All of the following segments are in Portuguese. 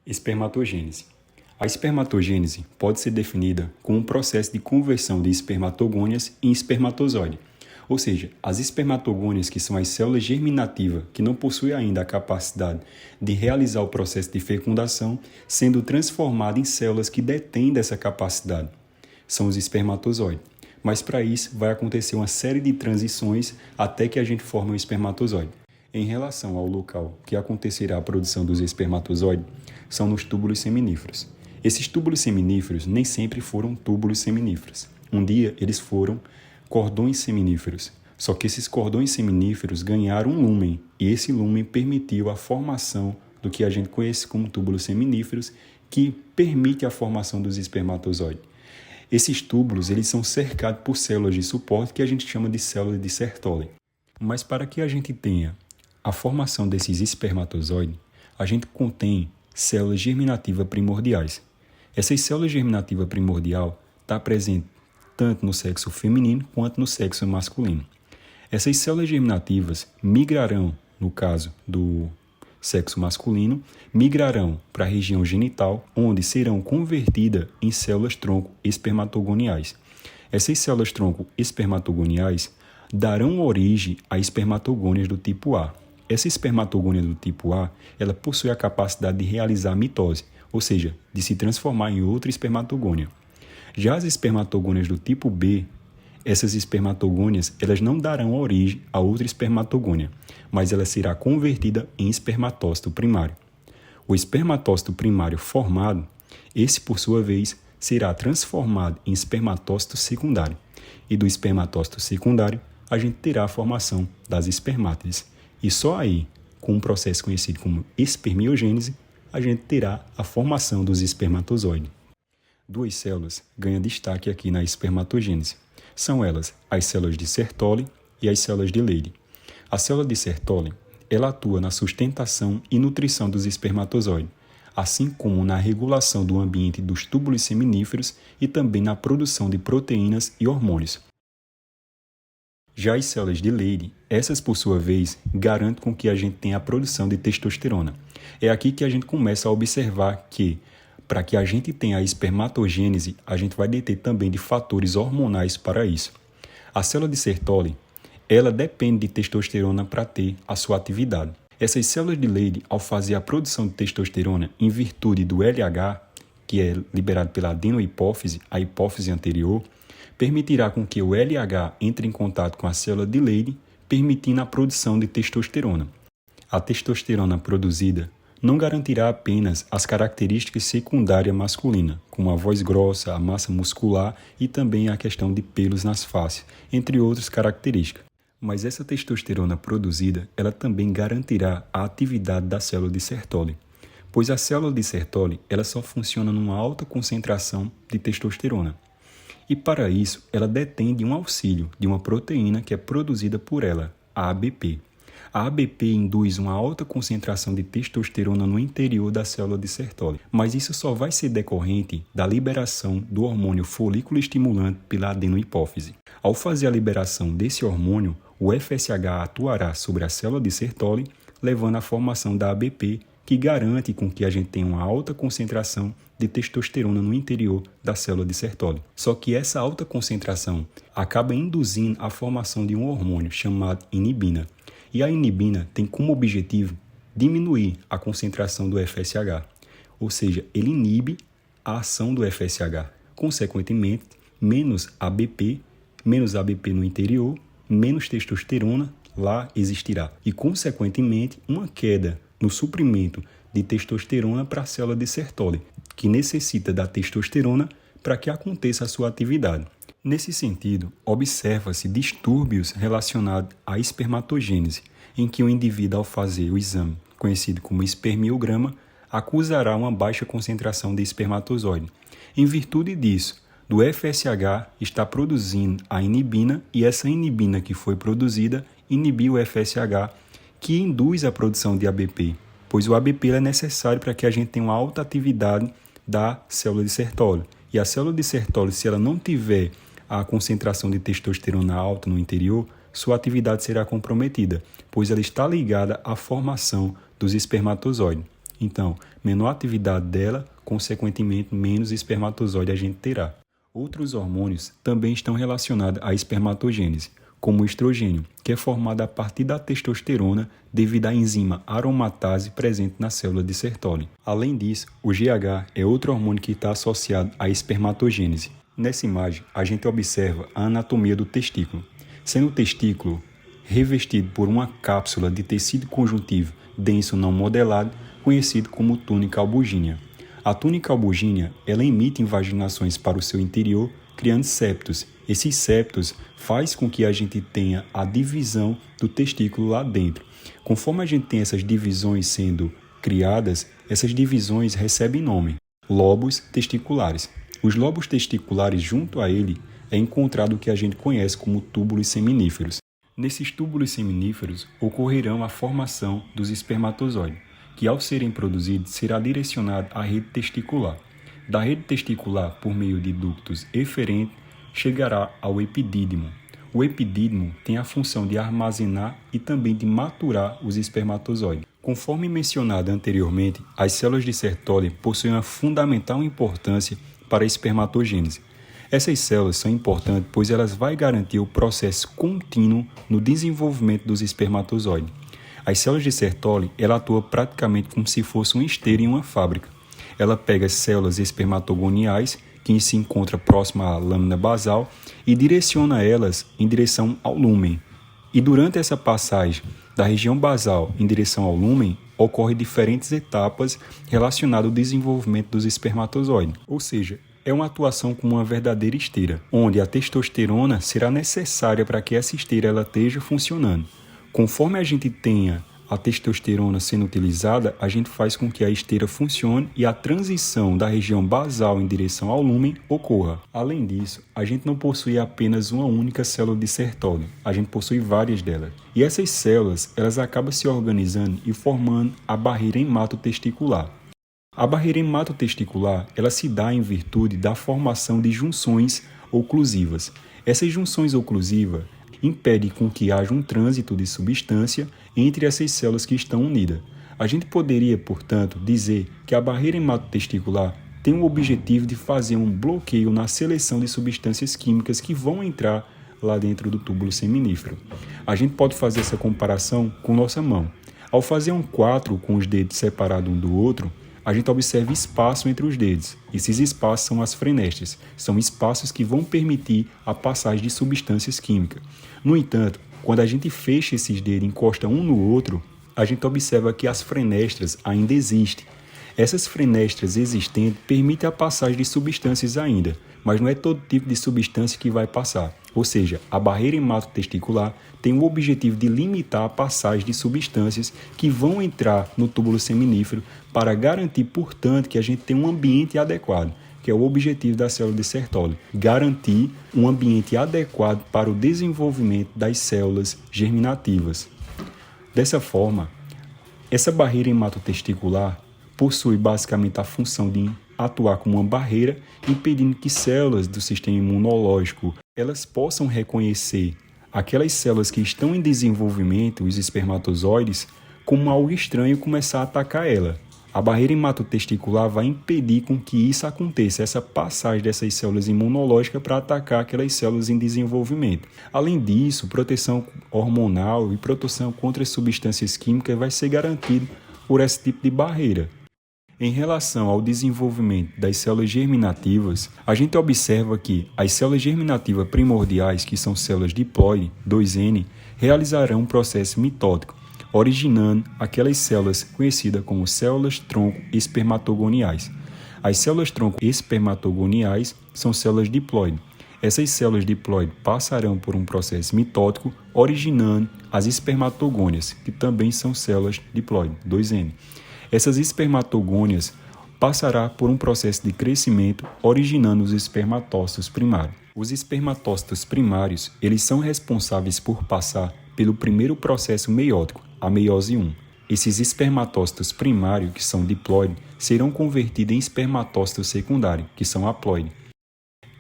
Espermatogênese. A espermatogênese pode ser definida como um processo de conversão de espermatogônias em espermatozoide. Ou seja, as espermatogônias, que são as células germinativas que não possuem ainda a capacidade de realizar o processo de fecundação, sendo transformadas em células que detêm dessa capacidade. São os espermatozoides. Mas para isso vai acontecer uma série de transições até que a gente forme um espermatozoide. Em relação ao local que acontecerá a produção dos espermatozoides, são nos túbulos seminíferos. Esses túbulos seminíferos nem sempre foram túbulos seminíferos. Um dia eles foram cordões seminíferos. Só que esses cordões seminíferos ganharam um lúmen, e esse lúmen permitiu a formação do que a gente conhece como túbulos seminíferos, que permite a formação dos espermatozoides. Esses túbulos eles são cercados por células de suporte que a gente chama de células de Sertoli. Mas para que a gente tenha a formação desses espermatozoides, a gente contém células germinativas primordiais. Essas células germinativas primordial está presente tanto no sexo feminino quanto no sexo masculino. Essas células germinativas migrarão, no caso do sexo masculino, migrarão para a região genital, onde serão convertidas em células-tronco espermatogoniais. Essas células-tronco espermatogoniais darão origem a espermatogônias do tipo A. Essa espermatogônia do tipo A, ela possui a capacidade de realizar mitose, ou seja, de se transformar em outra espermatogônia. Já as espermatogônias do tipo B, essas espermatogônias, elas não darão origem a outra espermatogônia, mas ela será convertida em espermatócito primário. O espermatócito primário formado, esse por sua vez, será transformado em espermatócito secundário. E do espermatócito secundário, a gente terá a formação das espermátides. E só aí, com um processo conhecido como espermiogênese, a gente terá a formação dos espermatozoides. Duas células ganham destaque aqui na espermatogênese. São elas as células de Sertoli e as células de Leydig. A célula de Sertoli, ela atua na sustentação e nutrição dos espermatozoides, assim como na regulação do ambiente dos túbulos seminíferos e também na produção de proteínas e hormônios. Já as células de Leydig, essas por sua vez, garantem com que a gente tenha a produção de testosterona. É aqui que a gente começa a observar que, para que a gente tenha a espermatogênese, a gente vai deter também de fatores hormonais para isso. A célula de Sertoli, ela depende de testosterona para ter a sua atividade. Essas células de Leydig, ao fazer a produção de testosterona em virtude do LH, que é liberado pela adenohipófise, a hipófise anterior, permitirá com que o LH entre em contato com a célula de Leydig, permitindo a produção de testosterona. A testosterona produzida não garantirá apenas as características secundárias masculinas, como a voz grossa, a massa muscular e também a questão de pelos nas faces, entre outras características. Mas essa testosterona produzida, ela também garantirá a atividade da célula de Sertoli, pois a célula de Sertoli, ela só funciona numa alta concentração de testosterona. E para isso, ela detém de um auxílio de uma proteína que é produzida por ela, a ABP. A ABP induz uma alta concentração de testosterona no interior da célula de Sertoli, mas isso só vai ser decorrente da liberação do hormônio folículo estimulante pela adenohipófise. Ao fazer a liberação desse hormônio, o FSH atuará sobre a célula de Sertoli, levando à formação da ABP, que garante com que a gente tenha uma alta concentração de testosterona no interior da célula de Sertoli. Só que essa alta concentração acaba induzindo a formação de um hormônio chamado inibina. E a inibina tem como objetivo diminuir a concentração do FSH, ou seja, ele inibe a ação do FSH. Consequentemente, menos ABP no interior, menos testosterona lá existirá. E, consequentemente, uma queda no suprimento de testosterona para a célula de Sertoli, que necessita da testosterona para que aconteça a sua atividade. Nesse sentido, observa-se distúrbios relacionados à espermatogênese, em que o indivíduo, ao fazer o exame conhecido como espermiograma, acusará uma baixa concentração de espermatozoide. Em virtude disso, do FSH está produzindo a inibina, e essa inibina que foi produzida inibiu o FSH, que induz a produção de ABP, pois o ABP é necessário para que a gente tenha uma alta atividade da célula de Sertoli. E a célula de Sertoli, se ela não tiver a concentração de testosterona alta no interior, sua atividade será comprometida, pois ela está ligada à formação dos espermatozoides. Então, menor a atividade dela, consequentemente, menos espermatozoide a gente terá. Outros hormônios também estão relacionados à espermatogênese, como o estrogênio, que é formado a partir da testosterona devido à enzima aromatase presente na célula de Sertoli. Além disso, o GH é outro hormônio que está associado à espermatogênese. Nessa imagem, a gente observa a anatomia do testículo, sendo o testículo revestido por uma cápsula de tecido conjuntivo denso não modelado, conhecido como túnica albugínea. A túnica albugínea, ela emite invaginações para o seu interior, criando septos. Esses septos faz com que a gente tenha a divisão do testículo lá dentro. Conforme a gente tem essas divisões sendo criadas, essas divisões recebem nome: lobos testiculares. Os lobos testiculares, junto a ele, é encontrado o que a gente conhece como túbulos seminíferos. Nesses túbulos seminíferos ocorrerão a formação dos espermatozoides, que ao serem produzidos será direcionado à rede testicular. Da rede testicular, por meio de ductos eferentes, chegará ao epidídimo. O epidídimo tem a função de armazenar e também de maturar os espermatozoides. Conforme mencionado anteriormente, as células de Sertoli possuem uma fundamental importância para a espermatogênese. Essas células são importantes pois elas vão garantir o processo contínuo no desenvolvimento dos espermatozoides. As células de Sertoli, ela atua praticamente como se fosse uma esteira em uma fábrica. Ela pega as células espermatogoniais, que se encontram próximas à lâmina basal, e direciona elas em direção ao lúmen. E durante essa passagem da região basal em direção ao lúmen, ocorrem diferentes etapas relacionadas ao desenvolvimento dos espermatozoides. Ou seja, é uma atuação como uma verdadeira esteira, onde a testosterona será necessária para que essa esteira ela esteja funcionando. Conforme a gente tenha a testosterona sendo utilizada, a gente faz com que a esteira funcione e a transição da região basal em direção ao lúmen ocorra. Além disso, a gente não possui apenas uma única célula de Sertoli, a gente possui várias delas. E essas células, elas acabam se organizando e formando a barreira hematotesticular. A barreira hematotesticular, ela se dá em virtude da formação de junções oclusivas. Essas junções oclusivas impedem com que haja um trânsito de substância entre essas células que estão unidas. A gente poderia, portanto, dizer que a barreira hematotesticular tem o objetivo de fazer um bloqueio na seleção de substâncias químicas que vão entrar lá dentro do túbulo seminífero. A gente pode fazer essa comparação com nossa mão. Ao fazer um 4 com os dedos separados um do outro, a gente observa espaço entre os dedos. Esses espaços são as frenestras, são espaços que vão permitir a passagem de substâncias químicas. No entanto, quando a gente fecha esses dedos e encosta um no outro, a gente observa que as frenestras ainda existem. Essas frenestras existentes permitem a passagem de substâncias ainda, mas não é todo tipo de substância que vai passar. Ou seja, a barreira hematotesticular tem o objetivo de limitar a passagem de substâncias que vão entrar no túbulo seminífero para garantir, portanto, que a gente tenha um ambiente adequado, que é o objetivo da célula de Sertoli, garantir um ambiente adequado para o desenvolvimento das células germinativas. Dessa forma, essa barreira hematotesticular possui basicamente a função de atuar como uma barreira, impedindo que células do sistema imunológico elas possam reconhecer aquelas células que estão em desenvolvimento, os espermatozoides, como algo estranho e começar a atacar ela. A barreira hematotesticular vai impedir com que isso aconteça, essa passagem dessas células imunológicas para atacar aquelas células em desenvolvimento. Além disso, proteção hormonal e proteção contra as substâncias químicas vai ser garantida por esse tipo de barreira. Em relação ao desenvolvimento das células germinativas, a gente observa que as células germinativas primordiais, que são células diploide, 2N, realizarão um processo mitótico, originando aquelas células conhecidas como células-tronco espermatogoniais. As células-tronco espermatogoniais são células diploide. Essas células diploide passarão por um processo mitótico, originando as espermatogônias, que também são células diploide, 2N. Essas espermatogônias passarão por um processo de crescimento, originando os espermatócitos primários. Os espermatócitos primários, eles são responsáveis por passar pelo primeiro processo meiótico, a meiose 1. Esses espermatócitos primários, que são diploide, serão convertidos em espermatócitos secundários, que são haploide.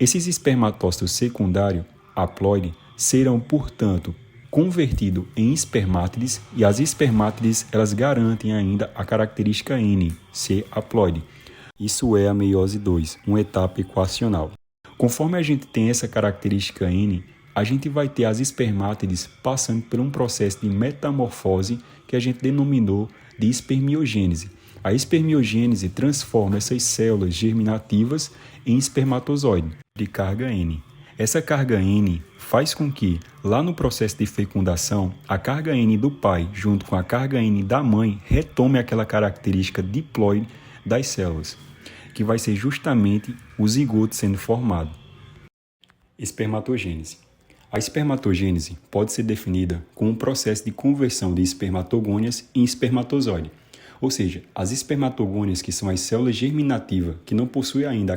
Esses espermatócitos secundários, haploide, serão, portanto, convertido em espermátides, e as espermátides elas garantem ainda a característica N, ser haploide. Isso é a meiose 2, uma etapa equacional. Conforme a gente tem essa característica N, a gente vai ter as espermátides passando por um processo de metamorfose que a gente denominou de espermiogênese. A espermiogênese transforma essas células germinativas em espermatozoide de carga N. Essa carga N faz com que, lá no processo de fecundação, a carga N do pai, junto com a carga N da mãe, retome aquela característica diploide das células, que vai ser justamente o zigoto sendo formado. Espermatogênese. A espermatogênese pode ser definida como um processo de conversão de espermatogônias em espermatozoide. Ou seja, as espermatogônias, que são as células germinativas que não possuem ainda